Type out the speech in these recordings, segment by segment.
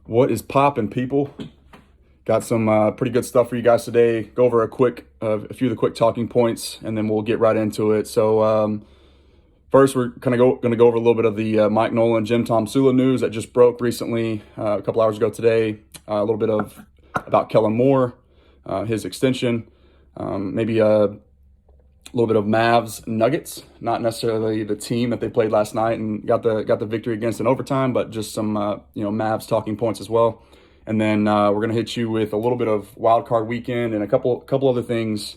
What is poppin', people? Got some pretty good stuff for you guys today. Go over a few of the quick talking points, and then we'll get right into it. So first, we're going to go over a little bit of the Mike Nolan, Jim Tom Sula news that just broke recently, a couple hours ago today. A little bit about Kellen Moore, his extension, maybe a little bit of Mavs Nuggets, not necessarily the team that they played last night and got the victory against in overtime, but just some Mavs talking points as well. And then we're going to hit you with a little bit of wild card weekend and a couple other things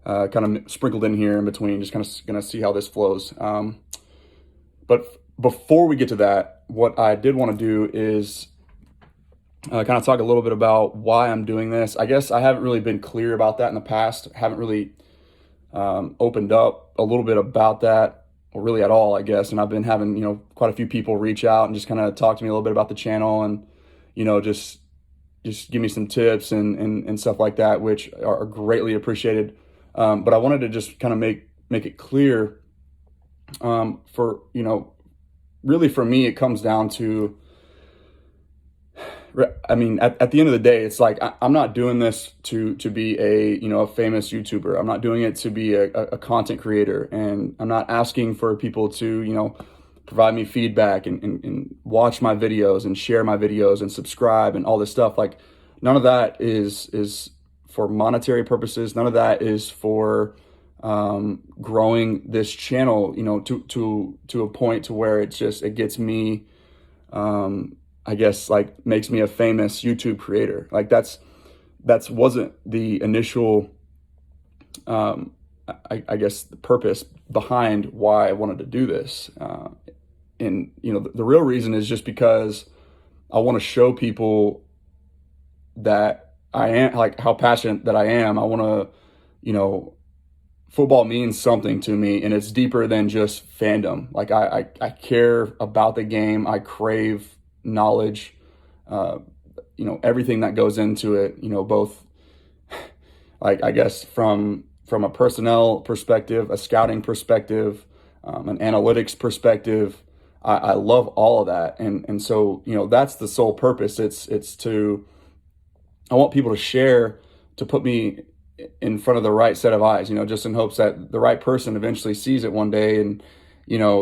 kind of sprinkled in here in between. Just kind of going to see how this flows. But before we get to that, what I did want to do is kind of talk a little bit about why I'm doing this. I guess I haven't really been clear about that in the past. Haven't really opened up a little bit about that, or really at all, I guess. And I've been having, quite a few people reach out and just kind of talk to me a little bit about the channel and, just give me some tips and stuff like that, which are greatly appreciated. But I wanted to just kind of make it clear for, really for me, it comes down to, I mean, at the end of the day, it's like, I'm not doing this to be a famous YouTuber. I'm not doing it to be a content creator, and I'm not asking for people to, provide me feedback and watch my videos and share my videos and subscribe and all this stuff. Like, none of that is for monetary purposes. None of that is for growing this channel, to a point to where it gets me, I guess, like, makes me a famous YouTube creator. Like, that wasn't the initial, I guess, the purpose behind why I wanted to do this. And, the real reason is just because I want to show people that I am, like, how passionate that I am. I want to, football means something to me, and it's deeper than just fandom. Like, I care about the game. I crave knowledge, everything that goes into it, both, like, I guess from a personnel perspective, a scouting perspective, an analytics perspective. I love all of that. And so, that's the sole purpose. It's to, I want people to share, to put me in front of the right set of eyes, just in hopes that the right person eventually sees it one day. And,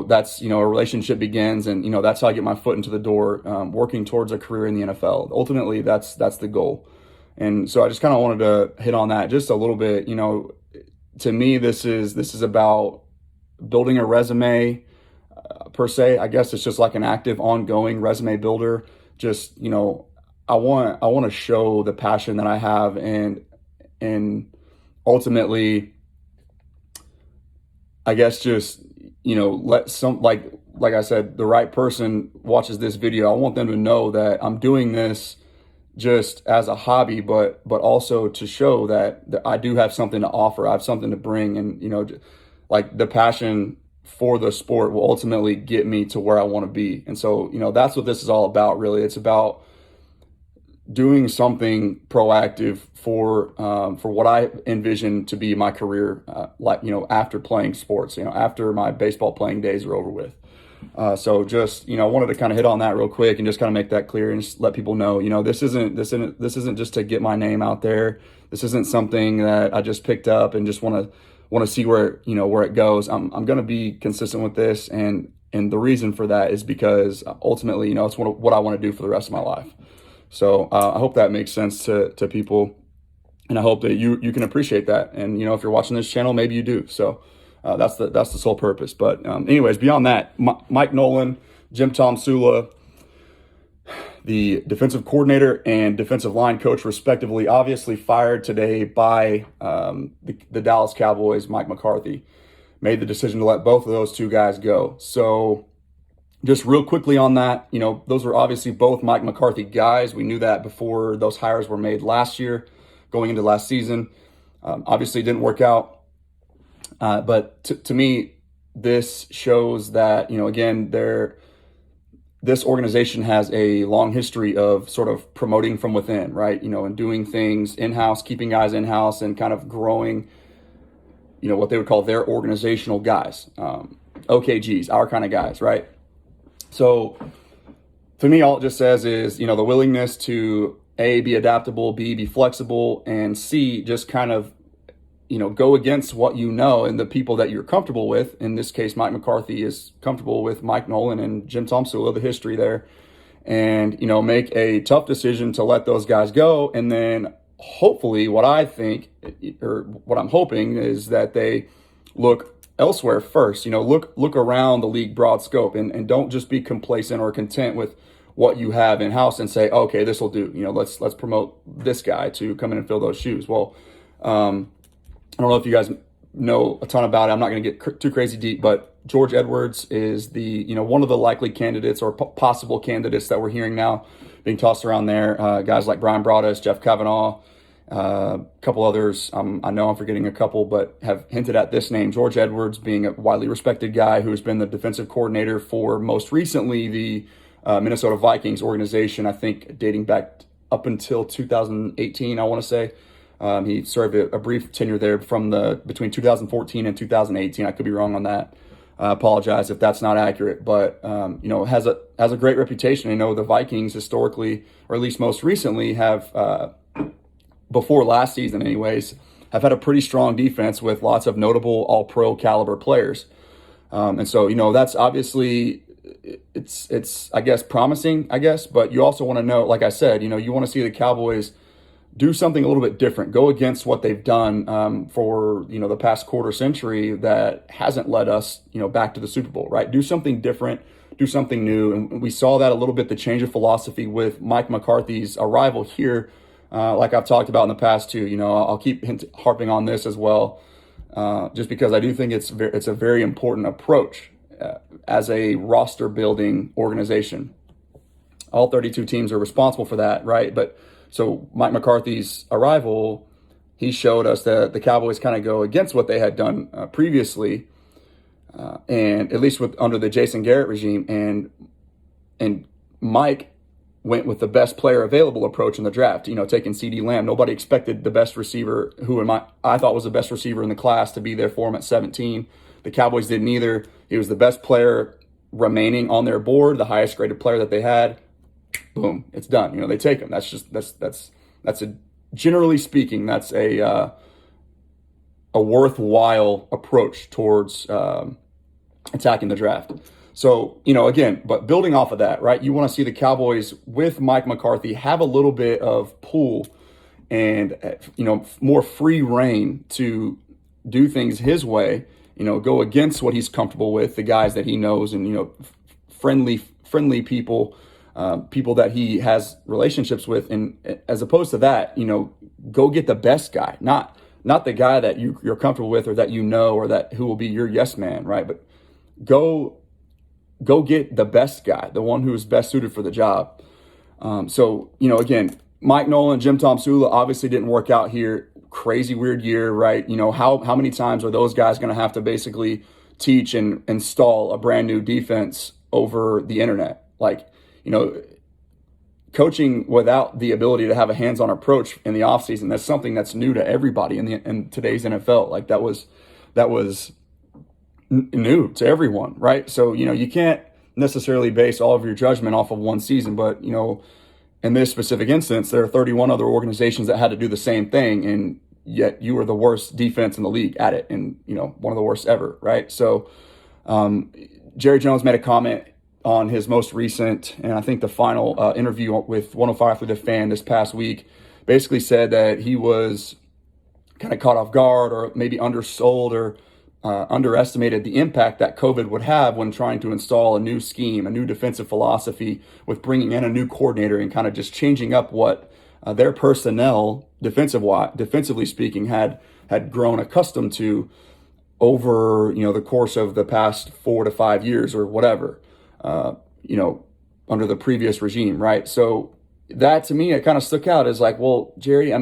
that's, a relationship begins, and, that's how I get my foot into the door, working towards a career in the NFL. Ultimately, that's the goal. And so I just kind of wanted to hit on that just a little bit. To me, this is about building a resume, per se. I guess it's just like an active, ongoing resume builder. Just, I want to show the passion that I have, and ultimately, I guess, just, let some, like I said, the right person watches this video. I want them to know that I'm doing this just as a hobby, but also to show that I do have something to offer. I have something to bring, and, like, the passion for the sport will ultimately get me to where I want to be. And so, that's what this is all about, really. It's about doing something proactive for what I envision to be my career, after playing sports, after my baseball playing days are over with. So just, I wanted to kind of hit on that real quick and just kind of make that clear and just let people know, this isn't just to get my name out there. This isn't something that I just picked up and just want to see where it goes. I'm going to be consistent with this. And the reason for that is because ultimately, it's what I want to do for the rest of my life. So I hope that makes sense to people, and I hope that you can appreciate that. And, if you're watching this channel, maybe you do. So that's the sole purpose. But anyways, beyond that, Mike Nolan, Jim Tom Sula, the defensive coordinator and defensive line coach, respectively, obviously fired today by the Dallas Cowboys. Mike McCarthy made the decision to let both of those two guys go. So just real quickly on that, those were obviously both Mike McCarthy guys. We knew that before those hires were made last year, going into last season. Obviously, it didn't work out. But to me, this shows that, again, this organization has a long history of sort of promoting from within, right? And doing things in-house, keeping guys in-house, and kind of growing, what they would call their organizational guys. OKGs, our kind of guys, right? So to me, all it just says is, the willingness to A, be adaptable, B, be flexible, and C, just kind of, go against what you know and the people that you're comfortable with. In this case, Mike McCarthy is comfortable with Mike Nolan and Jim Tomsula, the history there, and, make a tough decision to let those guys go. And then hopefully what I think, or what I'm hoping, is that they look elsewhere first. Look around the league broad scope, and don't just be complacent or content with what you have in house and say, okay, this will do. Let's promote this guy to come in and fill those shoes. Well, I don't know if you guys know a ton about it. I'm not going to get too crazy deep, but George Edwards is the one of the likely candidates or possible candidates that we're hearing now being tossed around there. Guys like Brian Broaddus, Jeff Kavanaugh, a couple others. I know I'm forgetting a couple, but have hinted at this name. George Edwards being a widely respected guy who has been the defensive coordinator for most recently the Minnesota Vikings organization, I think dating back up until 2018, I want to say. He served a brief tenure there between 2014 and 2018. I could be wrong on that. I apologize if that's not accurate, but has a great reputation. I know the Vikings historically, or at least most recently, have before last season, anyways, have had a pretty strong defense with lots of notable All-Pro caliber players, and so that's obviously it's I guess promising, but you also want to know, like I said, you want to see the Cowboys do something a little bit different, go against what they've done for the past quarter century that hasn't led us back to the Super Bowl, right? Do something different, do something new, and we saw that a little bit, the change of philosophy with Mike McCarthy's arrival here, like I've talked about in the past too. I'll keep harping on this as well, just because I do think it's a very important approach as a roster building organization. All 32 teams are responsible for that, right? But so Mike McCarthy's arrival, he showed us that the Cowboys kind of go against what they had done previously, and at least under the Jason Garrett regime. And Mike went with the best player available approach in the draft. Taking CeeDee Lamb. Nobody expected the best receiver, I thought was the best receiver in the class, to be there for him at 17. The Cowboys didn't either. He was the best player remaining on their board, the highest graded player that they had. Boom, it's done. They take him. That's generally speaking, that's a worthwhile approach towards attacking the draft. So, again, but building off of that, right? You want to see the Cowboys with Mike McCarthy have a little bit of pull and more free reign to do things his way. Go against what he's comfortable with, the guys that he knows, and friendly people. People that he has relationships with, and as opposed to that, go get the best guy, not the guy that you're comfortable with or that or that who will be your yes man, right? But go get the best guy, the one who is best suited for the job. So again, Mike Nolan, Jim Tomsula obviously didn't work out here. Crazy weird year, right? How many times are those guys going to have to basically teach and install a brand new defense over the internet? Coaching without the ability to have a hands-on approach in the offseason, that's something that's new to everybody in today's NFL. That was new to everyone, right? So, you can't necessarily base all of your judgment off of one season, but, in this specific instance, there are 31 other organizations that had to do the same thing, and yet you were the worst defense in the league at it, and, one of the worst ever, right? So, Jerry Jones made a comment on his most recent, and I think the final interview with 105 Through the Fan this past week, basically said that he was kind of caught off guard, or maybe undersold or underestimated the impact that COVID would have when trying to install a new scheme, a new defensive philosophy, with bringing in a new coordinator and kind of just changing up what their personnel, defensively speaking, had grown accustomed to over the course of the past 4 to 5 years or whatever. Under the previous regime, right? So that, to me, it kind of stuck out as like, well, Jerry,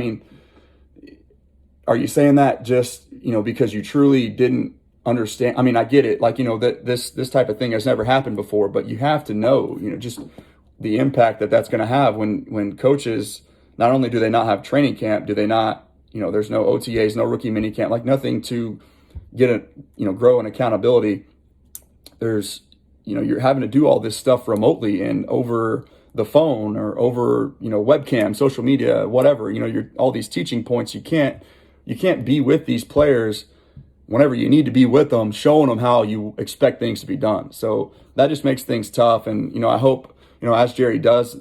are you saying that just, because you truly didn't understand? I get it. That this type of thing has never happened before, but you have to know, just the impact that that's going to have when coaches, not only do they not have training camp, do they not, there's no OTAs, no rookie mini camp, nothing to get grow in accountability. There's, you're having to do all this stuff remotely and over the phone or over, webcam, social media, whatever, you're all these teaching points. You can't be with these players whenever you need to be with them, showing them how you expect things to be done. So that just makes things tough. And, I hope, as Jerry does,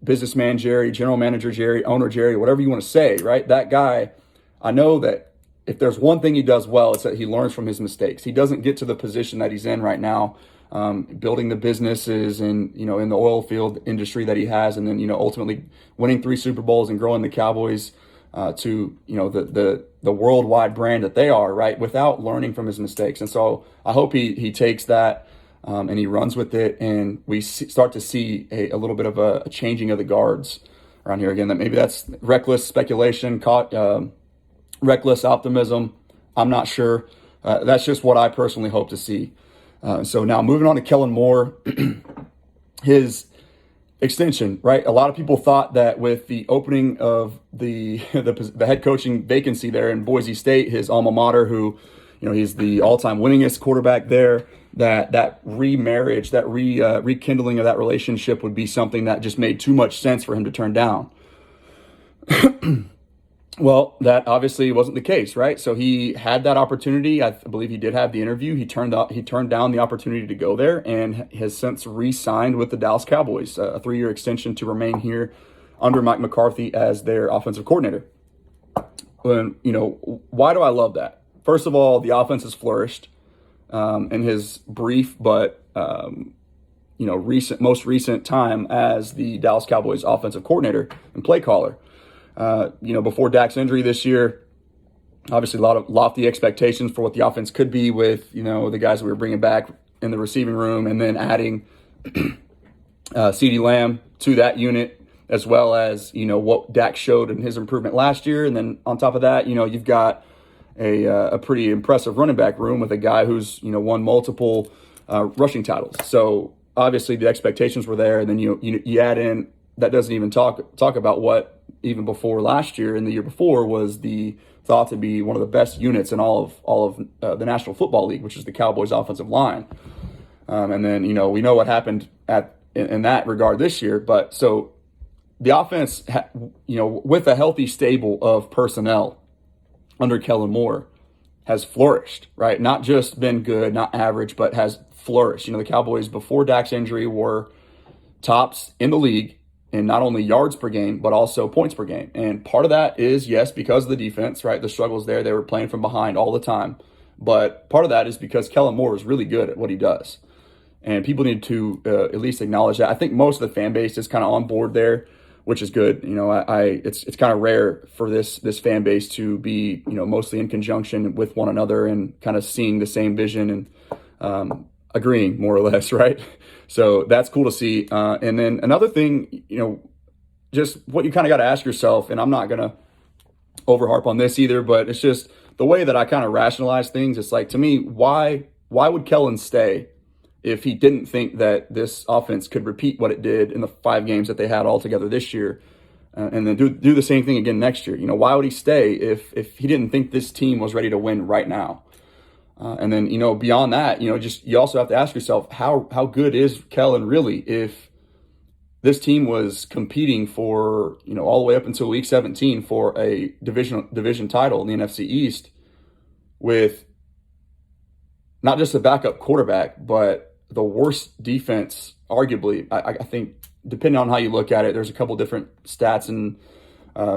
businessman Jerry, general manager Jerry, owner Jerry, whatever you want to say, right? That guy, I know that if there's one thing he does well, it's that he learns from his mistakes. He doesn't get to the position that he's in right now, building the businesses and, in the oil field industry that he has. And then, ultimately winning 3 Super Bowls and growing the Cowboys to, the worldwide brand that they are, right, without learning from his mistakes. And so I hope he takes that and he runs with it, and we start to see a little bit of a changing of the guards around here again. That maybe that's reckless speculation, reckless optimism. I'm not sure. That's just what I personally hope to see. So now moving on to Kellen Moore, his extension, right? A lot of people thought that with the opening of the head coaching vacancy there in Boise State, his alma mater, who, he's the all-time winningest quarterback there, that remarriage, that rekindling of that relationship would be something that just made too much sense for him to turn down. Well, that obviously wasn't the case, right? So he had that opportunity. I believe he did have the interview. He turned down the opportunity to go there and has since re-signed with the Dallas Cowboys, a 3-year extension to remain here under Mike McCarthy as their offensive coordinator. And, why do I love that? First of all, the offense has flourished in his brief but most recent time as the Dallas Cowboys offensive coordinator and play caller. Before Dak's injury this year, obviously a lot of lofty expectations for what the offense could be with, the guys that we were bringing back in the receiving room, and then adding CeeDee Lamb to that unit, as well as, what Dak showed in his improvement last year. And then on top of that, you've got a pretty impressive running back room with a guy who's, won multiple rushing titles. So obviously the expectations were there. And then you add in, that doesn't even talk about what even before last year and the year before was the thought to be one of the best units in all of the National Football League, which is the Cowboys offensive line. And then, we know what happened in that regard this year. But so the offense, with a healthy stable of personnel under Kellen Moore, has flourished, right? Not just been good, not average, but has flourished. The Cowboys before Dak's injury were tops in the league in not only yards per game, but also points per game. And part of that is, yes, because of the defense, right? The struggles there, they were playing from behind all the time. But part of that is because Kellen Moore is really good at what he does. And people need to at least acknowledge that. I think most of the fan base is kind of on board there, which is good. It's kind of rare for this fan base to be, mostly in conjunction with one another and kind of seeing the same vision and agreeing more or less, right? So that's cool to see. And then another thing, just what you kind of got to ask yourself, and I'm not going to overharp on this either, but it's just the way that I kind of rationalize things. It's like, to me, why would Kellen stay if he didn't think that this offense could repeat what it did in the 5 games that they had all together this year, and then do the same thing again next year? Why would he stay if he didn't think this team was ready to win right now? And then, beyond that, you also have to ask yourself, how good is Kellen really if this team was competing for, all the way up until week 17 for a division title in the NFC East with not just a backup quarterback, but the worst defense, arguably. I think, depending on how you look at it, there's a couple different stats and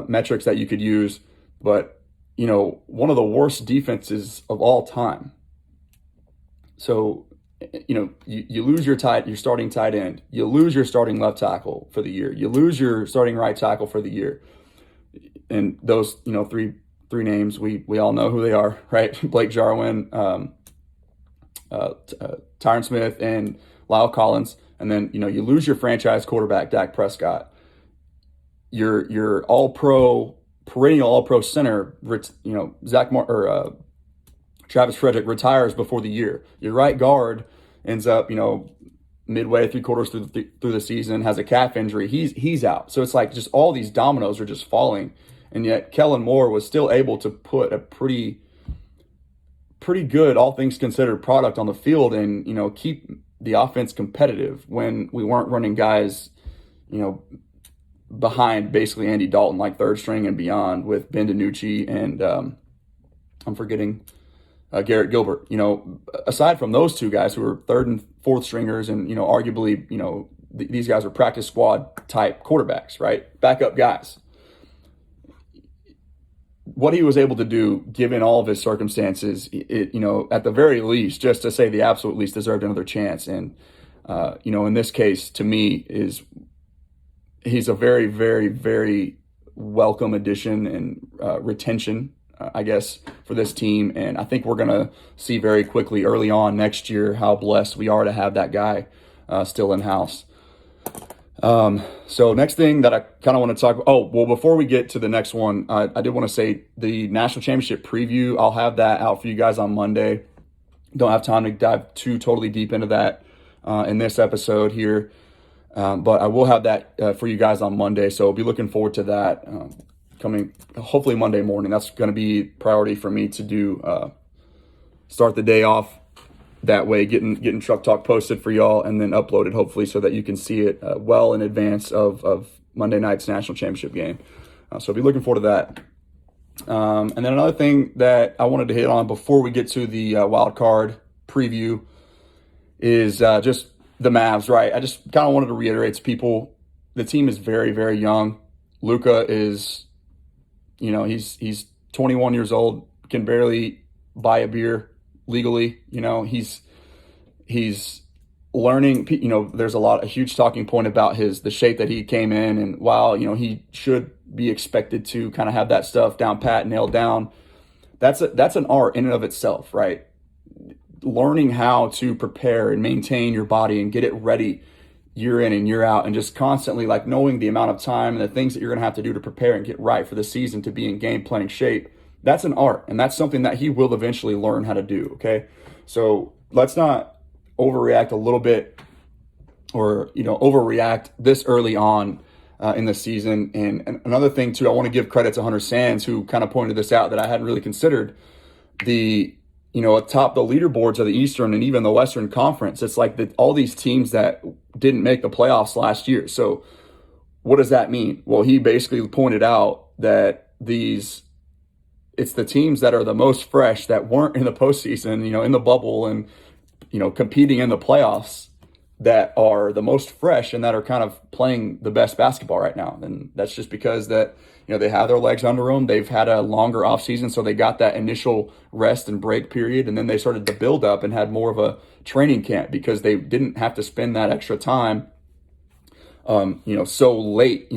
metrics that you could use, but one of the worst defenses of all time. So, you lose your starting tight end. You lose your starting left tackle for the year. You lose your starting right tackle for the year. And those, three names, we all know who they are, right? Blake Jarwin, Tyron Smith, and Lyle Collins. And then, you lose your franchise quarterback, Dak Prescott. Your perennial all-pro center, Travis Frederick retires before the year. Your right guard ends up, midway, 3/4 through the season, has a calf injury. He's out. So it's like just all these dominoes are just falling, and yet Kellen Moore was still able to put a pretty good, all things considered, product on the field, and keep the offense competitive when we weren't running guys, behind basically Andy Dalton, like third string and beyond, with Ben DiNucci and I'm forgetting Garrett Gilbert. Aside from those two guys who are third and fourth stringers, and arguably, these guys are practice squad type quarterbacks, right? Backup guys. What he was able to do, given all of his circumstances, at the very least, just to say the absolute least, deserved another chance. And in this case, to me, he's a very, very, very welcome addition and retention, I guess, for this team. And I think we're going to see very quickly early on next year how blessed we are to have that guy still in-house. So next thing that I kind of want to talk about, before we get to the next one, I did want to say the national championship preview, I'll have that out for you guys on Monday. Don't have time to dive too totally deep into that in this episode here. But I will have that for you guys on Monday. So be looking forward to that coming hopefully Monday morning. That's going to be priority for me to do, start the day off that way, getting Truck Talk posted for y'all and then uploaded hopefully so that you can see it well in advance of Monday night's national championship game. So be looking forward to that. And then another thing that I wanted to hit on before we get to the wild card preview is just the Mavs, right? I just kind of wanted to reiterate to people, the team is very, very young. Luka is, he's 21 years old, can barely buy a beer legally. He's learning, there's a huge talking point about the shape that he came in. And while, he should be expected to kind of have that stuff down pat, nailed down, that's an art in and of itself, right? Learning how to prepare and maintain your body and get it ready year in and year out, and just constantly like knowing the amount of time and the things that you're going to have to do to prepare and get right for the season to be in game playing shape. That's an art, and that's something that he will eventually learn how to do, okay? So let's not overreact a little bit or, overreact this early on in the season. And another thing, too, I want to give credit to Hunter Sands, who kind of pointed this out that I hadn't really considered. Atop the leaderboards of the Eastern and even the Western Conference, it's like all these teams that didn't make the playoffs last year. So what does that mean? Well, he basically pointed out that it's the teams that are the most fresh that weren't in the postseason, in the bubble and, competing in the playoffs that are the most fresh and that are kind of playing the best basketball right now. And that's just because that, they have their legs under them. They've had a longer offseason, so they got that initial rest and break period, and then they started to build up and had more of a training camp because they didn't have to spend that extra time, so late,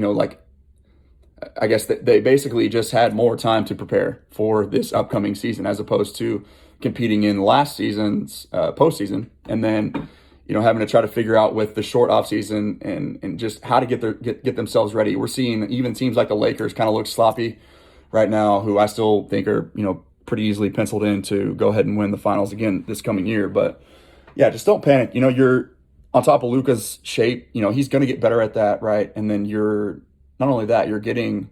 I guess that they basically just had more time to prepare for this upcoming season as opposed to competing in last season's postseason, and then having to try to figure out with the short offseason and just how to get themselves ready. We're seeing even teams like the Lakers kind of look sloppy right now, who I still think are pretty easily penciled in to go ahead and win the finals again this coming year. But yeah, just don't panic. You're on top of Luka's shape. He's going to get better at that, right? And then not only that, you're getting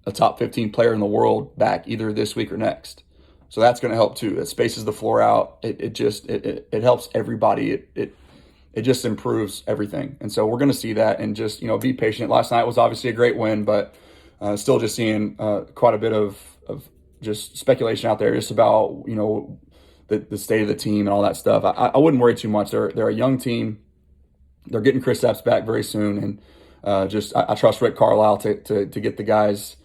a top 15 player in the world back either this week or next. So that's going to help too. It spaces the floor out. It helps everybody. It just improves everything. And so we're going to see that and just, be patient. Last night was obviously a great win, but still just seeing quite a bit of just speculation out there just about, the state of the team and all that stuff. I wouldn't worry too much. They're a young team. They're getting Chris Epps back very soon. And I trust Rick Carlisle to get the guys,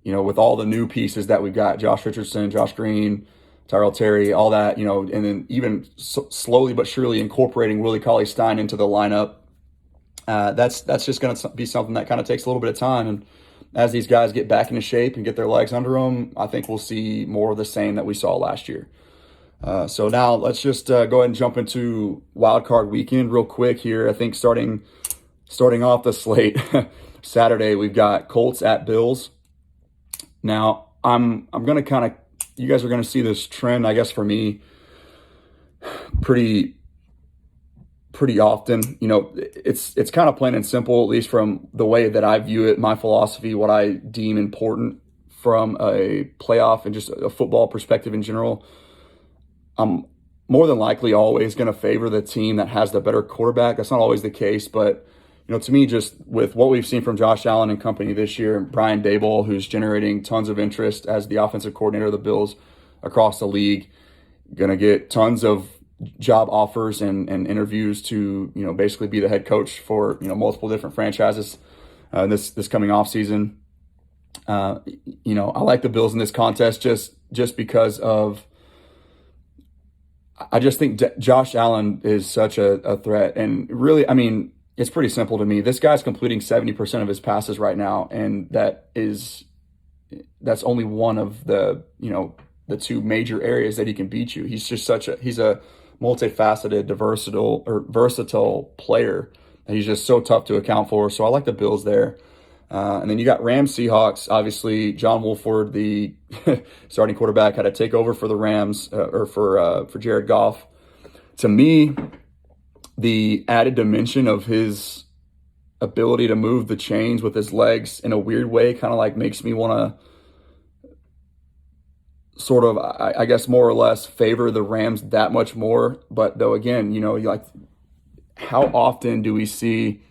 with all the new pieces that we've got, Josh Richardson, Josh Green, Tyrell Terry, all that, and then even slowly but surely incorporating Willie Cauley-Stein into the lineup. That's just going to be something that kind of takes a little bit of time. And as these guys get back into shape and get their legs under them, I think we'll see more of the same that we saw last year. So now let's just go ahead and jump into Wild Card Weekend real quick here. I think starting off the slate, Saturday we've got Colts at Bills. Now, I'm going to you guys are going to see this trend, I guess, for me, pretty often. It's kind of plain and simple, at least from the way that I view it, my philosophy, what I deem important from a playoff and just a football perspective in general. I'm more than likely always going to favor the team that has the better quarterback. That's not always the case, but to me, just with what we've seen from Josh Allen and company this year, and Brian Daboll, who's generating tons of interest as the offensive coordinator of the Bills across the league, going to get tons of job offers and interviews to basically be the head coach for multiple different franchises this coming off season. I like the Bills in this contest just because of. I just think Josh Allen is such a threat, and really, I mean, it's pretty simple to me. This guy's completing 70% of his passes right now, and that's only one of the two major areas that he can beat you. He's just he's a multifaceted, versatile player. And he's just so tough to account for. So I like the Bills there. And then you got Rams, Seahawks. Obviously, John Wolford, the starting quarterback, had to take over for the Rams for Jared Goff. To me, the added dimension of his ability to move the chains with his legs in a weird way kind of like makes me want to sort of, I guess, more or less favor the Rams that much more. But though, again, like, how often do we see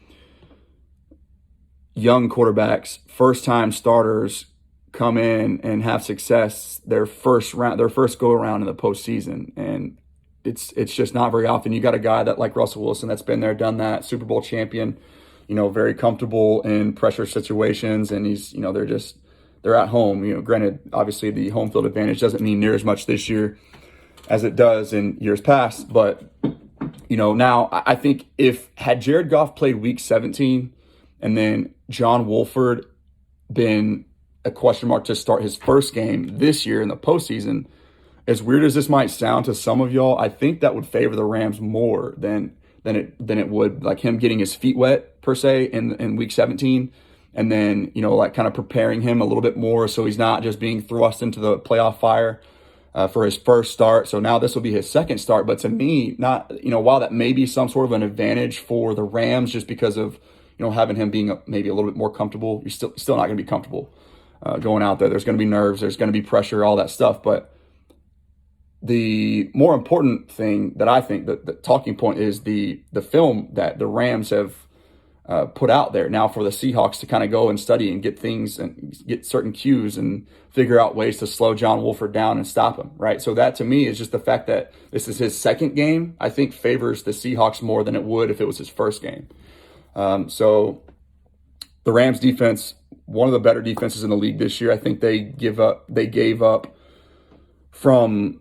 young quarterbacks, first-time starters, come in and have success their first go around in the postseason? And it's just not very often. You got a guy that like Russell Wilson that's been there, done that, Super Bowl champion, very comfortable in pressure situations, and he's they're at home. Granted, obviously the home field advantage doesn't mean near as much this year as it does in years past, but now I think had Jared Goff played Week 17 and then John Wolford been a question mark to start his first game this year in the postseason, as weird as this might sound to some of y'all, I think that would favor the Rams more than it would like him getting his feet wet per se in Week 17, and then like kind of preparing him a little bit more so he's not just being thrust into the playoff fire for his first start. So now this will be his second start, but to me, not while that may be some sort of an advantage for the Rams just because of having him being maybe a little bit more comfortable, you're still not going to be comfortable going out there. There's going to be nerves, there's going to be pressure, all that stuff, but the more important thing that I think that the talking point is the film that the Rams have put out there now for the Seahawks to kind of go and study and get things and get certain cues and figure out ways to slow John Wolford down and stop him, right? So that to me is just the fact that this is his second game, I think favors the Seahawks more than it would if it was his first game. So the Rams defense, one of the better defenses in the league this year. I think they gave up from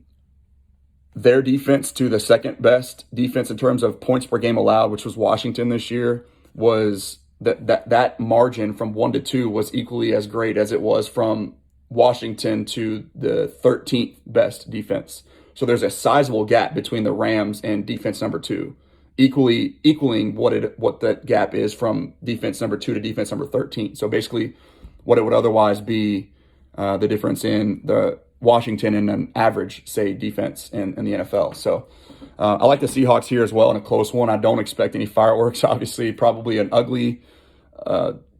their defense to the second best defense in terms of points per game allowed, which was Washington this year. Was that margin from 1 to 2 was equally as great as it was from Washington to the 13th best defense. So there's a sizable gap between the Rams and defense number 2, equaling what that gap is from defense number 2 to defense number 13. So basically what it would otherwise be the difference in the Washington and an average, say, defense in the NFL. So I like the Seahawks here as well in a close one. I don't expect any fireworks, obviously. Probably an ugly,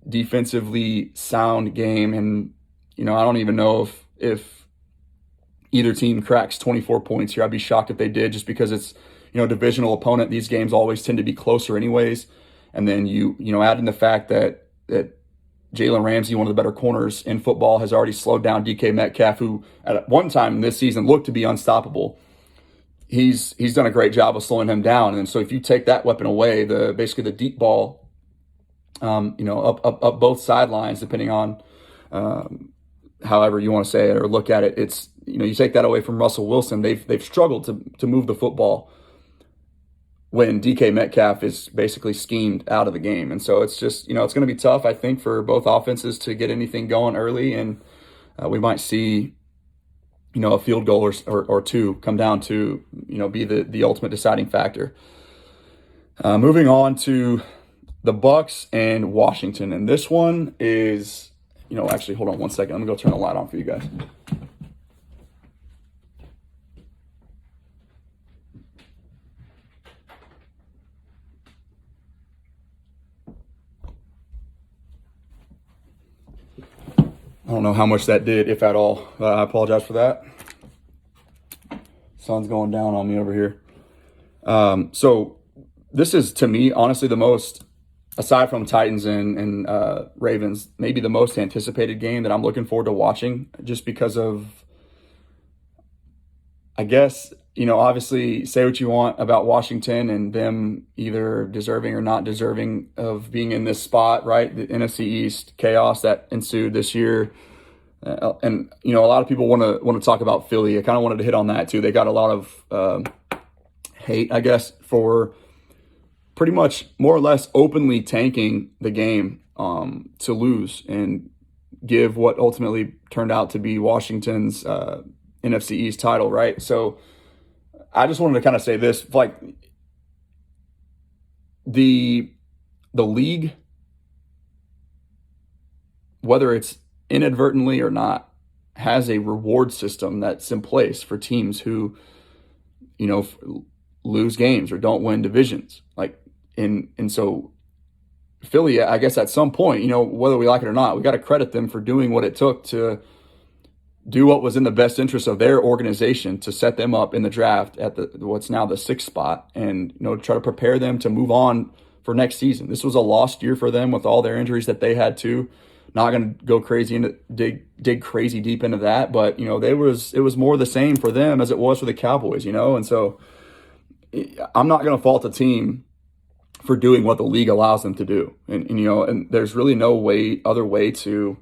defensively sound game. And, I don't even know if either team cracks 24 points here. I'd be shocked if they did, just because it's, divisional opponent. These games always tend to be closer anyways. And then you add in the fact that Jalen Ramsey, one of the better corners in football, has already slowed down DK Metcalf, who at one time this season looked to be unstoppable. He's done a great job of slowing him down. And so if you take that weapon away, basically the deep ball, up both sidelines, depending on however you want to say it or look at it, it's you take that away from Russell Wilson. They've struggled to move the football when DK Metcalf is basically schemed out of the game. And so it's just, it's going to be tough, I think, for both offenses to get anything going early. And we might see, a field goal or two come down to, be the ultimate deciding factor. Moving on to the Bucks and Washington. And this one is, actually, hold on one second. I'm going to go turn the light on for you guys. I don't know how much that did, if at all. I apologize for that. Sun's going down on me over here. So this is, to me, honestly, the most, aside from Titans and Ravens, maybe the most anticipated game that I'm looking forward to watching, just because of, I guess, obviously, say what you want about Washington and them either deserving or not deserving of being in this spot, right? The NFC East chaos that ensued this year. And a lot of people want to talk about Philly. I kind of wanted to hit on that too. They got a lot of hate, I guess, for pretty much more or less openly tanking the game to lose and give what ultimately turned out to be Washington's NFC East title, right? So I just wanted to kind of say this, like the league, whether it's inadvertently or not, has a reward system that's in place for teams who, lose games or don't win divisions. And so Philly, I guess at some point, whether we like it or not, we got to credit them for doing what it took to do what was in the best interest of their organization to set them up in the draft at what's now the 6th spot, and try to prepare them to move on for next season. This was a lost year for them with all their injuries that they had too. Not going to go crazy into dig crazy deep into that, but it was more the same for them as it was for the Cowboys, and so I'm not going to fault a team for doing what the league allows them to do, and there's really no other way to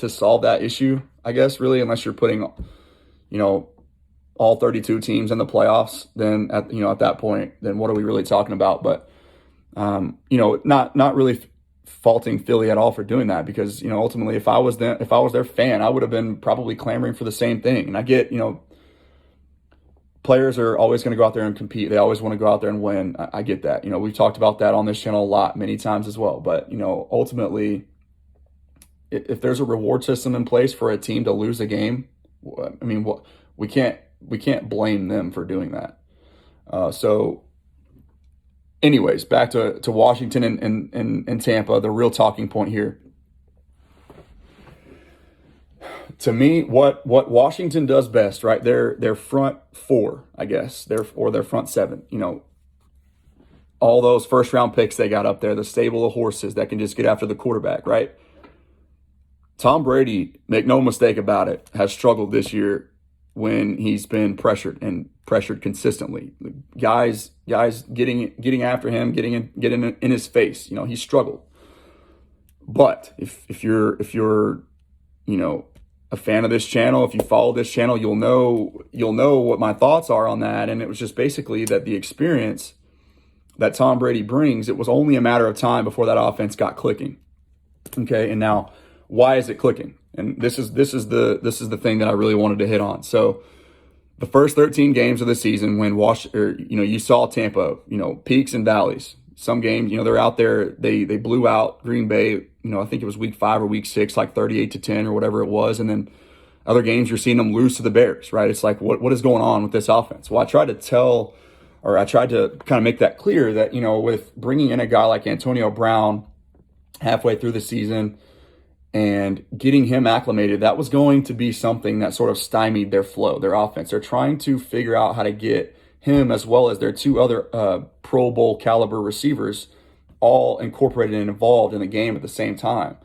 solve that issue, I guess, really, unless you're putting all 32 teams in the playoffs. Then at that point, then what are we really talking about? But not really faulting Philly at all for doing that, because ultimately if I was their fan, I would have been probably clamoring for the same thing. And I get players are always going to go out there and compete. They always want to go out there and win. I get that. We've talked about that on this channel a lot, many times as well. But ultimately, if there's a reward system in place for a team to lose a game, I mean, we can't blame them for doing that. So anyways, back to Washington and Tampa, the real talking point here. To me, what Washington does best, right? Their front four, I guess, their front seven. All those first round picks they got up there, the stable of horses that can just get after the quarterback, right? Tom Brady, make no mistake about it, has struggled this year when he's been pressured consistently. Guys getting after him, getting in his face. He struggled. But if you're a fan of this channel, if you follow this channel, you'll know what my thoughts are on that. And it was just basically that the experience that Tom Brady brings, it was only a matter of time before that offense got clicking. Okay, and now why is it clicking? And this is the thing that I really wanted to hit on. So the first 13 games of the season, when you saw Tampa, peaks and valleys. Some games, they're out there, they blew out Green Bay, I think it was week 5 or week 6, like 38-10 or whatever it was. And then other games, you're seeing them lose to the Bears, right? It's like, what is going on with this offense? Well, I tried to kind of make that clear that, with bringing in a guy like Antonio Brown halfway through the season and getting him acclimated, that was going to be something that sort of stymied their flow, their offense. They're trying to figure out how to get him, as well as their 2 other Pro Bowl caliber receivers, all incorporated and involved in the game at the same time.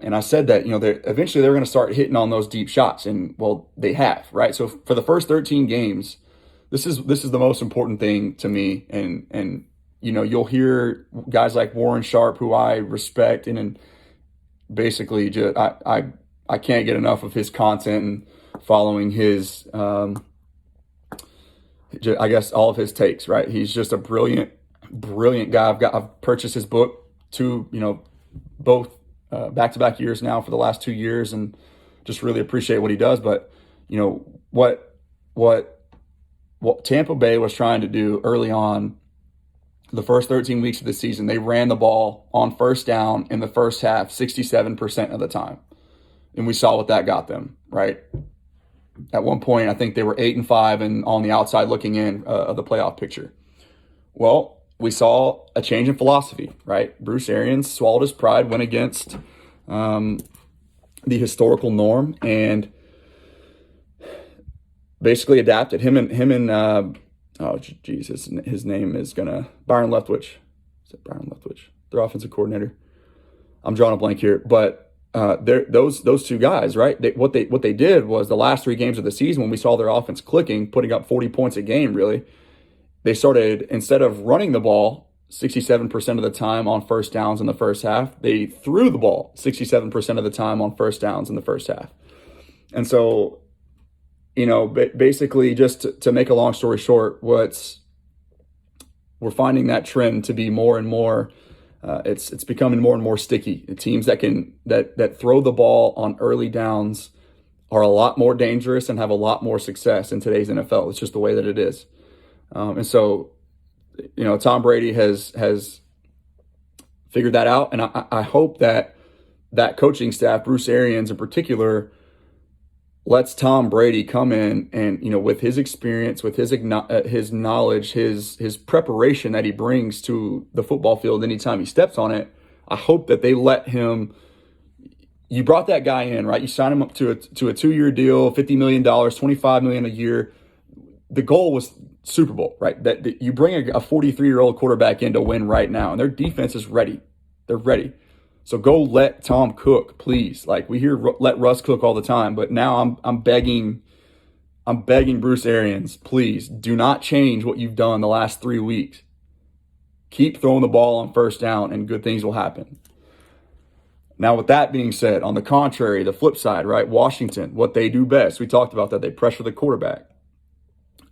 And I said that, eventually they're going to start hitting on those deep shots. And, well, they have, right? So for the first 13 games, this is the most important thing to me. And you'll hear guys like Warren Sharp, who I respect, and basically just, I can't get enough of his content and following his, I guess, all of his takes, right? He's just a brilliant guy. I've purchased his book both back-to-back years now for the last 2 years, and just really appreciate what he does. But what Tampa Bay was trying to do early on, the first 13 weeks of the season, they ran the ball on first down in the first half 67% of the time, and we saw what that got them, right? At one point, I think they were 8-5 and on the outside looking in of the playoff picture. Well, we saw a change in philosophy, right? Bruce Arians swallowed his pride, went against the historical norm, and basically adapted. Him and oh geez, his name is Byron Leftwich. Is it Byron Leftwich? Their offensive coordinator. I'm drawing a blank here, but those two guys, right? What they did was the last 3 games of the season when we saw their offense clicking, putting up 40 points a game, really, they started, instead of running the ball 67% of the time on first downs in the first half, they threw the ball 67% of the time on first downs in the first half. And so, basically, just to make a long story short, we're finding that trend to be more and more. It's becoming more and more sticky. The teams that throw the ball on early downs are a lot more dangerous and have a lot more success in today's NFL. It's just the way that it is. And so, Tom Brady has figured that out, and I hope that coaching staff, Bruce Arians in particular, lets Tom Brady come in and, with his experience, with his knowledge, his preparation that he brings to the football field anytime he steps on it. I hope that they let him. You brought that guy in, right? You signed him up to a 2-year deal, $50 million, $25 million a year. The goal was Super Bowl, right? That you bring a 43-year-old quarterback in to win right now, and their defense is ready. They're ready. So go let Tom cook, please. Like, we hear let Russ cook all the time, but now I'm begging Bruce Arians, please do not change what you've done the last 3 weeks. Keep throwing the ball on first down and good things will happen. Now, with that being said, on the contrary, the flip side, right? Washington, what they do best. We talked about that. They pressure the quarterback.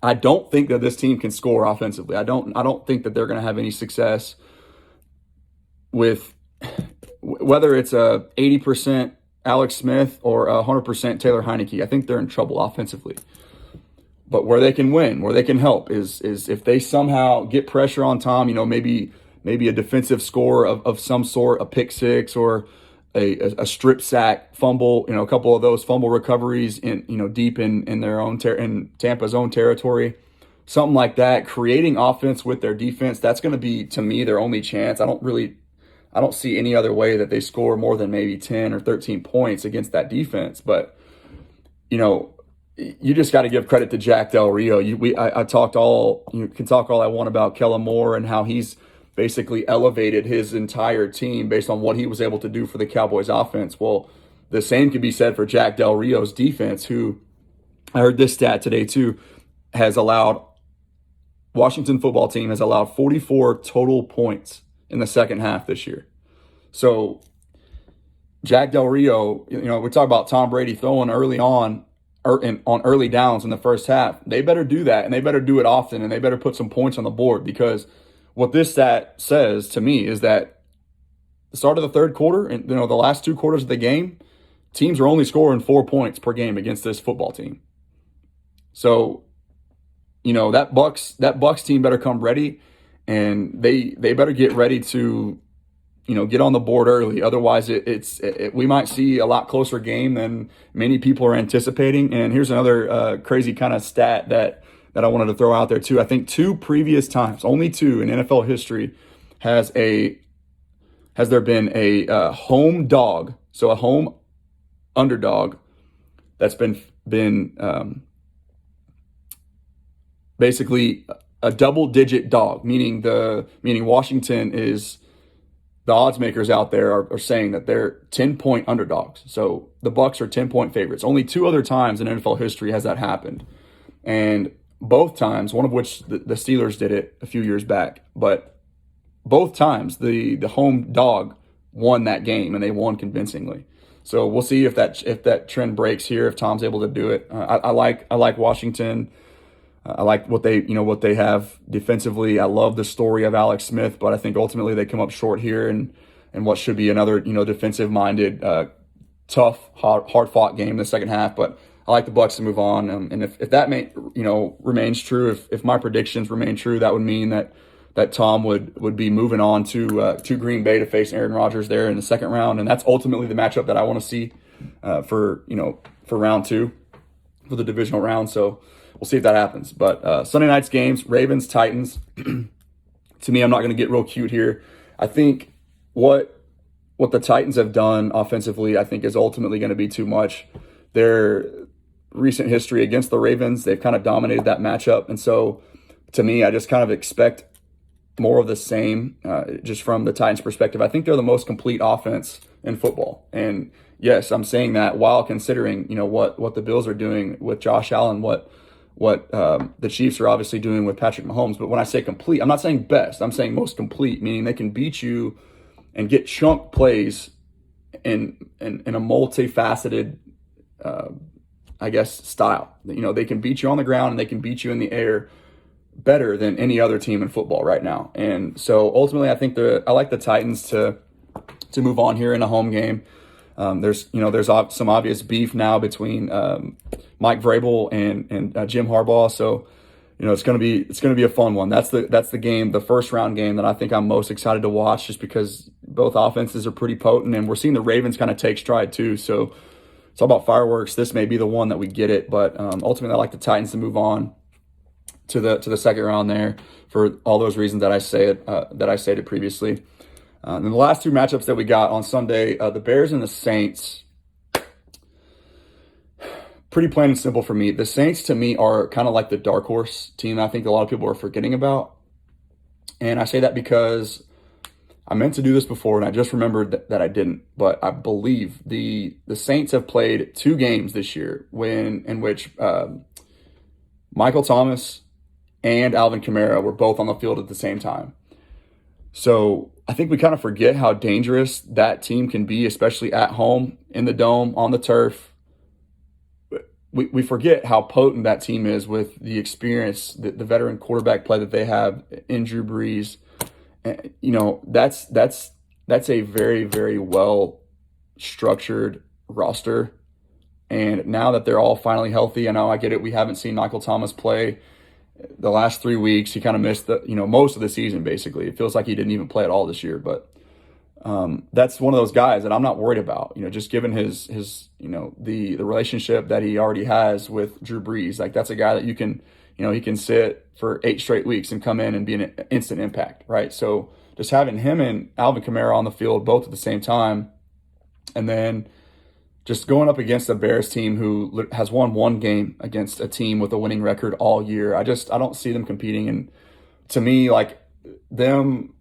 I don't think that this team can score offensively. I don't think that they're going to have any success with whether it's a 80% Alex Smith or 100% Taylor Heineke. I think they're in trouble offensively. But where they can win, where they can help is if they somehow get pressure on Tom, maybe a defensive score of some sort, a pick six or a strip sack fumble, a couple of those fumble recoveries in deep in their own in Tampa's own territory, something like that, creating offense with their defense. That's going to be, to me, their only chance. I don't see any other way that they score more than maybe 10 or 13 points against that defense. But, you just got to give credit to Jack Del Rio. I talked you can talk all I want about Kellen Moore and how he's basically elevated his entire team based on what he was able to do for the Cowboys offense. Well, the same could be said for Jack Del Rio's defense, who I heard this stat today too, Washington football team has allowed 44 total points in the second half this year. So Jack Del Rio, we talk about Tom Brady throwing early on early downs in the first half. They better do that, and they better do it often, and they better put some points on the board, because what this stat says to me is that the start of the third quarter and the last 2 quarters of the game, teams are only scoring 4 points per game against this football team. So, that Bucks team better come ready, and they better get ready to get on the board early. Otherwise, we might see a lot closer game than many people are anticipating. And here's another crazy kind of stat that I wanted to throw out there too. I think 2 previous times, only 2 in NFL history, has there been a home dog, so a home underdog that's been basically a double-digit dog, meaning Washington is. The odds makers out there are saying that they're 10-point underdogs. So the Bucks are 10-point favorites. Only 2 other times in NFL history has that happened. And both times, one of which the Steelers did it a few years back, but both times the home dog won that game, and they won convincingly. So we'll see if that trend breaks here, if Tom's able to do it. I like Washington. I like what they have defensively. I love the story of Alex Smith, but I think ultimately they come up short here and what should be another defensive-minded, tough, hard-fought game in the second half. But I like the Bucks to move on, and if that remains true, if my predictions remain true, that would mean that Tom would be moving on to Green Bay to face Aaron Rodgers there in the second round, and that's ultimately the matchup that I want to see for round 2 for the divisional round. So. We'll see if that happens. But Sunday night's games, Ravens, Titans. To me, I'm not going to get real cute here. I think what the Titans have done offensively, I think, is ultimately going to be too much. They're recent history against the Ravens. They've kind of dominated that matchup. And so to me, I just kind of expect more of the same, just from the Titans' perspective. I think they're the most complete offense in football. And yes, I'm saying that while considering, what the Bills are doing with Josh Allen, what the Chiefs are obviously doing with Patrick Mahomes. But when I say complete, I'm not saying best. I'm saying most complete, meaning they can beat you and get chunk plays in a multifaceted, style. They can beat you on the ground and they can beat you in the air better than any other team in football right now. And so ultimately, I think I like the Titans to move on here in a home game. There's some obvious beef now between Mike Vrabel and Jim Harbaugh. So it's gonna be a fun one. That's the game, the first round game that I think I'm most excited to watch, just because both offenses are pretty potent, and we're seeing the Ravens kind of take stride too. So it's all about fireworks. This may be the one that we get it, but ultimately I like the Titans to move on to the second round there for all those reasons that I stated previously. And then the last two matchups that we got on Sunday, the Bears and the Saints. Pretty plain and simple for me. The Saints, to me, are kind of like the dark horse team I think a lot of people are forgetting about. And I say that because I meant to do this before, and I just remembered that I didn't. But I believe the Saints have played 2 games this year in which Michael Thomas and Alvin Kamara were both on the field at the same time. So I think we kind of forget how dangerous that team can be, especially at home, in the dome, on the turf. We forget how potent that team is with the experience, the veteran quarterback play that they have in Drew Brees. That's a very, very well structured roster. And now that they're all finally healthy, I know I get it. We haven't seen Michael Thomas play the last 3 weeks. He kind of missed most of the season, basically. It feels like he didn't even play at all this year, but that's one of those guys that I'm not worried about, just given his the relationship that he already has with Drew Brees. Like, that's a guy that you can, he can sit for 8 straight weeks and come in and be an instant impact, right? So just having him and Alvin Kamara on the field both at the same time, and then just going up against a Bears team who has won 1 game against a team with a winning record all year. I don't see them competing. And to me, like, them,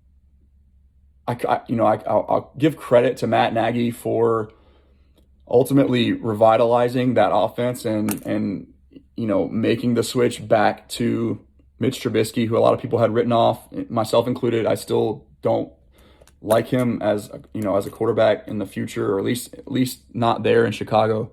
I'll give credit to Matt Nagy for ultimately revitalizing that offense and making the switch back to Mitch Trubisky, who a lot of people had written off, myself included. I still don't like him as a quarterback in the future, or at least not there in Chicago.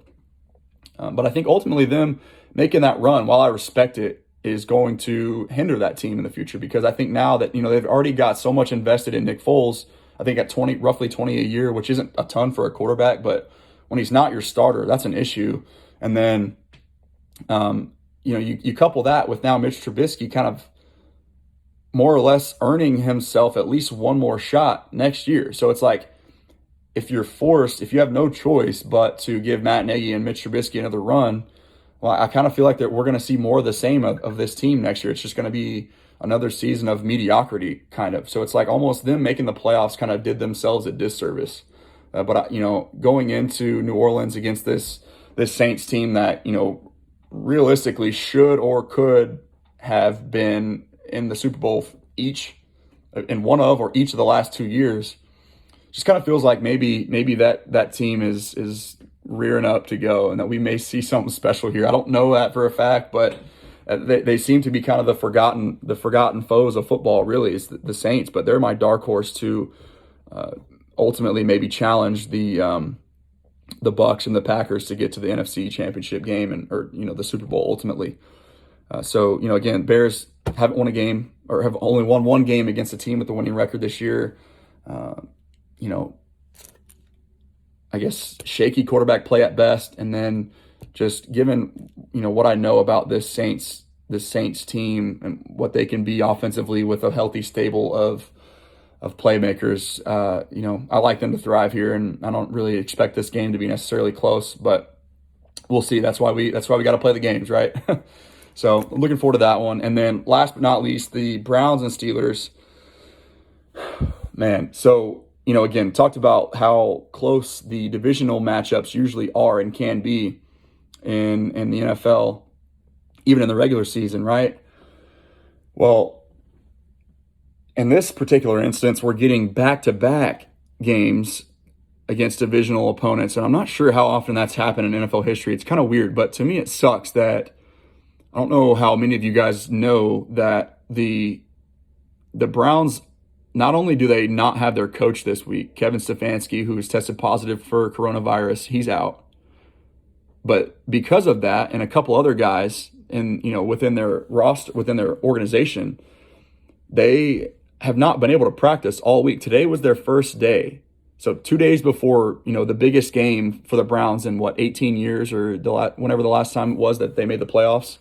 But I think ultimately them making that run, while I respect it, is going to hinder that team in the future, because I think now that they've already got so much invested in Nick Foles. I think at roughly 20 a year, which isn't a ton for a quarterback, but when he's not your starter, that's an issue. And then you couple that with now Mitch Trubisky kind of more or less earning himself at least one more shot next year. So it's like, if you have no choice but to give Matt Nagy and Mitch Trubisky another run, well, I kind of feel like that we're going to see more of the same of this team next year. It's just going to be another season of mediocrity, kind of. So it's like almost them making the playoffs kind of did themselves a disservice. But going into New Orleans against this Saints team that realistically should or could have been in the Super Bowl each of the last 2 years, just kind of feels like maybe that team is rearing up to go, and that we may see something special here. I don't know that for a fact, but they seem to be kind of the forgotten foes of football, really, is the Saints. But they're my dark horse to ultimately maybe challenge the Bucs and the Packers to get to the NFC Championship game or the Super Bowl ultimately. So again, Bears haven't won a game, or have only won 1 game against a team with a winning record this year. I guess shaky quarterback play at best, and then just given what I know about this Saints team and what they can be offensively with a healthy stable of playmakers, I like them to thrive here, and I don't really expect this game to be necessarily close, but we'll see. That's why we got to play the games, right? So I'm looking forward to that one. And then last but not least, the Browns and Steelers. Man, so again, talked about how close the divisional matchups usually are and can be. in the NFL, even in the regular season, right? Well, in this particular instance, we're getting back-to-back games against divisional opponents, and I'm not sure how often that's happened in NFL history. It's kind of weird, but to me it sucks that I don't know how many of you guys know that the Browns, not only do they not have their coach this week, Kevin Stefanski, who has tested positive for coronavirus, he's out. But because of that, and a couple other guys within their roster, within their organization, they have not been able to practice all week. Today was their first day. So 2 days before, the biggest game for the Browns in 18 years, or whenever the last time it was that they made the playoffs.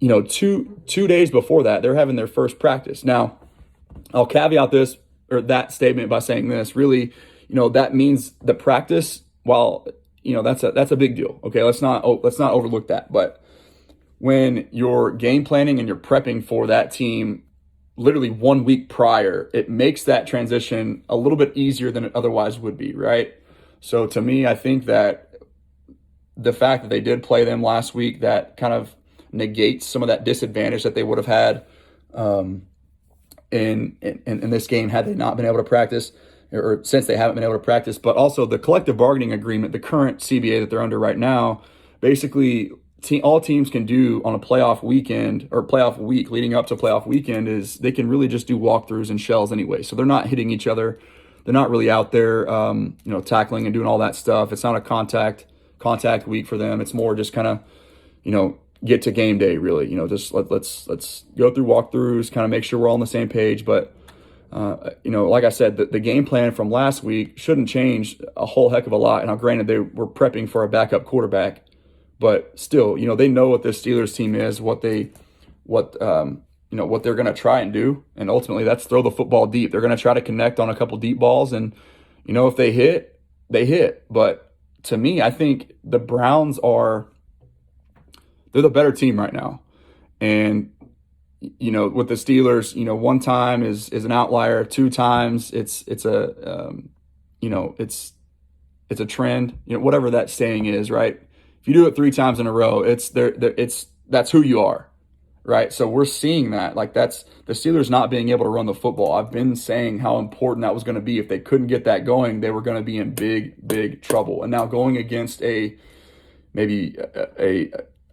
Two days before that, they're having their first practice. Now, I'll caveat this or that statement by saying this. Really, that means the practice, while that's a big deal. Okay, let's not overlook that. But when you're game planning and you're prepping for that team literally 1 week prior, it makes that transition a little bit easier than it otherwise would be, right? So to me, I think that the fact that they did play them last week, that kind of negates some of that disadvantage that they would have had in this game had they not been able to practice, or since they haven't been able to practice. But also the collective bargaining agreement, the current CBA that they're under right now, basically all teams can do on a playoff weekend or playoff week leading up to playoff weekend is they can really just do walkthroughs and shells anyway. So they're not hitting each other. They're not really out there, tackling and doing all that stuff. It's not a contact week for them. It's more just kind of, get to game day, really. Just let's go through walkthroughs, kind of make sure we're all on the same page. But like I said, the game plan from last week shouldn't change a whole heck of a lot. Now, granted, they were prepping for a backup quarterback, but still, they know what this Steelers team is, what they're going to try and do, and ultimately that's throw the football deep. They're going to try to connect on a couple deep balls, and if they hit, they hit. But to me, I think the Browns they're the better team right now, and with the Steelers, one time is an outlier. 2 times it's a it's a trend. Whatever that saying is, right? If you do it 3 times in a row, that's who you are, right? So we're seeing that. Like, that's the Steelers not being able to run the football. I've been saying how important that was going to be. If they couldn't get that going, they were going to be in big trouble. And now going against a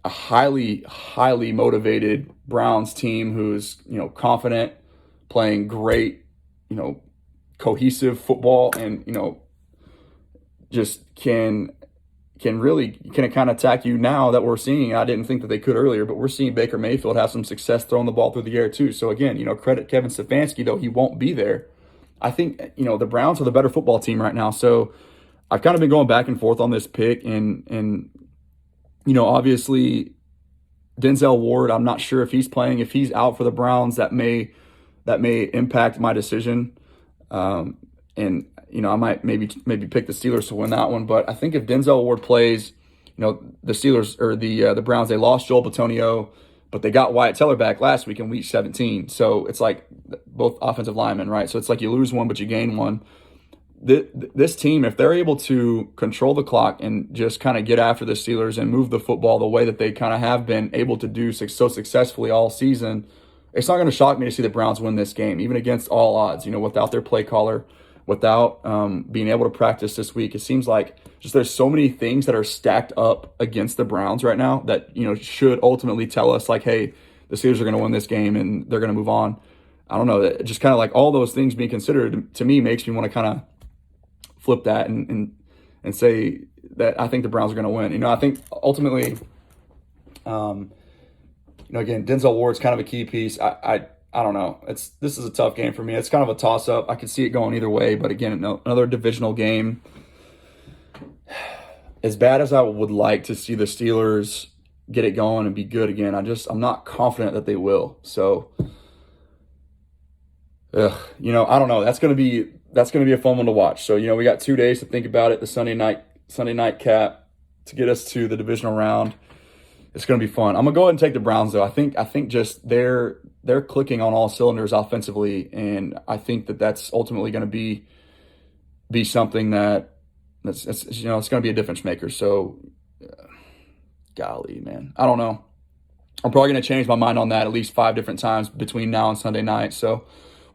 highly motivated Browns team who's confident, playing great, cohesive football, and just can kind of attack you now that we're seeing. I didn't think that they could earlier, but we're seeing Baker Mayfield have some success throwing the ball through the air too. So again, credit Kevin Stefanski, though he won't be there. I think the Browns are the better football team right now. So I've kind of been going back and forth on this pick, and obviously Denzel Ward, I'm not sure if he's playing. If he's out for the Browns, that may impact my decision. And I might maybe pick the Steelers to win that one. But I think if Denzel Ward plays, the Steelers or the Browns, they lost Joel Bitonio, but they got Wyatt Teller back last week in week 17. So it's like both offensive linemen, right? So it's like you lose one, but you gain one. This team, if they're able to control the clock and just kind of get after the Steelers and move the football the way that they kind of have been able to do so successfully all season, it's not going to shock me to see the Browns win this game, even against all odds, without their play caller, without being able to practice this week. It seems like just there's so many things that are stacked up against the Browns right now that, should ultimately tell us, like, hey, the Steelers are going to win this game and they're going to move on. I don't know. Just kind of like all those things being considered, to me, makes me want to kind of flip that and say that I think the Browns are going to win. I think ultimately, again, Denzel Ward's kind of a key piece. I don't know. This is a tough game for me. It's kind of a toss-up. I could see it going either way, but again, another divisional game. As bad as I would like to see the Steelers get it going and be good again, I'm not confident that they will. So, I don't know. That's gonna be a fun one to watch. So, we got 2 days to think about it. The Sunday night cap to get us to the divisional round. It's going to be fun. I'm going to go ahead and take the Browns, though. I think just they're clicking on all cylinders offensively, and I think that's ultimately going to be something that's it's going to be a difference maker. So golly, man, I don't know. I'm probably going to change my mind on that at least 5 different times between now and Sunday night. So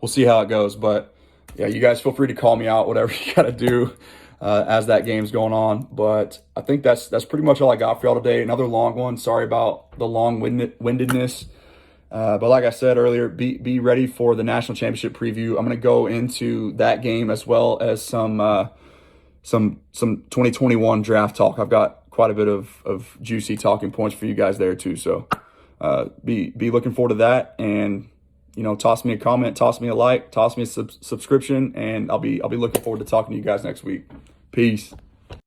we'll see how it goes. But yeah, you guys feel free to call me out, whatever you got to do as that game's going on. But I think that's pretty much all I got for y'all today. Another long one. Sorry about the long-windedness. But like I said earlier, be ready for the national championship preview. I'm going to go into that game as well as some 2021 draft talk. I've got quite a bit of juicy talking points for you guys there too. So be looking forward to that, and toss me a comment, toss me a like, toss me a subscription, and I'll be looking forward to talking to you guys next week. Peace.